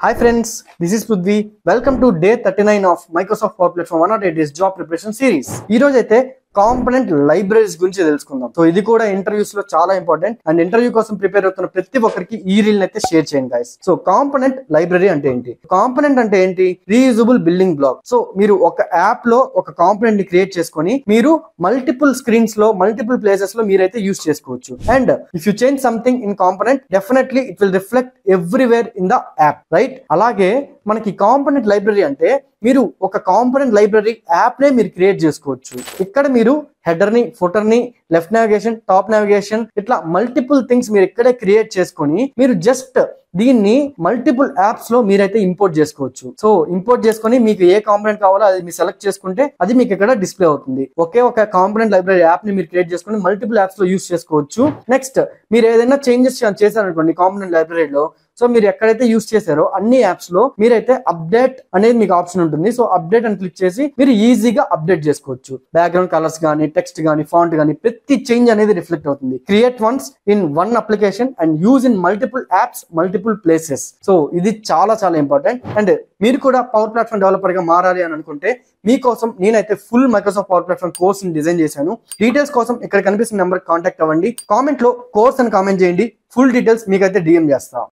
Hi friends, this is Prudvi. Welcome to day 39 of Microsoft Power Platform 108 days job preparation series. ఈ రోజు అయితే component libraries గురించి తెలుసుకుందాం. So ఇది కూడా ఇంటర్వ్యూస్ లో చాలా ఇంపార్టెంట్ అండ్ ఇంటర్వ్యూ కోసం ప్రిపేర్ అవుతున్న ప్రతి ఒక్కరికి ఈ రీల్ అయితే షేర్ చేయండి గైస్. సో కాంపోనెంట్ లైబ్రరీ అంటే ఏంటి? కాంపోనెంట్ అంటే ఏంటి? Reusable building black. సో మీరు ఒక యాప్ లో ఒక కాంపోనెంట్ ని క్రియేట్ చేసుకొని మీరు మల్టిపుల్ స్క్రీన్స్ లో మల్టిపుల్ ప్లేసెస్ లో మీరైతే యూస్ చేసుకోవచ్చు. And if you change something in component definitely it will reflect everywhere in the app, right? అలాగే మనకి కాంపోనెంట్ లైబ్రరీ అంటే మీరు ఒక కాంపోనెంట్ లైబ్రరీ యాప్ నే మీరు క్రియేట్ చేసుకోవచ్చు. ఇక్కడ మీరు హెడర్ ని, ఫుటర్ ని, లెఫ్ట్ నావిగేషన్, టాప్ నావిగేషన్ ఇట్లా మల్టిపుల్ థింగ్స్ మీరు ఇక్కడే క్రియేట్ చేసుకొని మీరు జస్ట్ దీన్ని మల్టిపుల్ యాప్స్ లో మీరైతే ఇంపోర్ట్ చేసుకోవచ్చు. సో ఇంపోర్ట్ చేసుకొని మీకు ఏ కాంపోనెంట్ కావాలో అది మీరు సెలెక్ట్ చేసుకుంటే అది మీకు ఇక్కడ డిస్ప్లే అవుతుంది. ఒకే ఒక కాంపోనెంట్ లైబ్రరీ యాప్ ని మీరు క్రియేట్ చేసుకొని మల్టిపుల్ యాప్స్ లో యూస్ చేసుకోవచ్చు. నెక్స్ట్ మీరు ఏదైనా చేంజెస్ చేశారనుకోండి కాంపోనెంట్ లైబ్రరీలో, సో మీరు ఎక్కడైతే యూస్ చేశారో అన్ని యాప్స్ లో మీరైతే అప్డేట్ అనేది మీకు ఆప్షన్ ఉంటుంది. సో అప్డేట్ అని క్లిక్ చేసి మీరు ఈజీగా అప్డేట్ చేసుకోవచ్చు. బ్యాక్గ్రౌండ్ కలర్స్ గానీ, టెక్స్ట్ గానీ, ఫాంట్ గానీ ప్రతి చేంజ్ అనేది రిఫ్లెక్ట్ అవుతుంది. Create once in one application and use in multiple apps, multiple places. So ఇది చాలా చాలా ఇంపార్టెంట్. అండ్ మీరు కూడా పవర్ ప్లాట్ఫామ్ డెవలపర్ గా మారాలి అని అనుకుంటే మీకోసం నేనైతే full Microsoft power platform course ని డిజైన్ చేశాను. డీటెయిల్స్ కోసం ఇక్కడ కనిపిస్తున్న నెంబర్ కాంటాక్ట్ అవ్వండి. కామెంట్ లో కోర్స్ అని కామెంట్ చేయండి. ఫుల్ డీటెయిల్స్ మీకైతే డిఎం చేస్తా.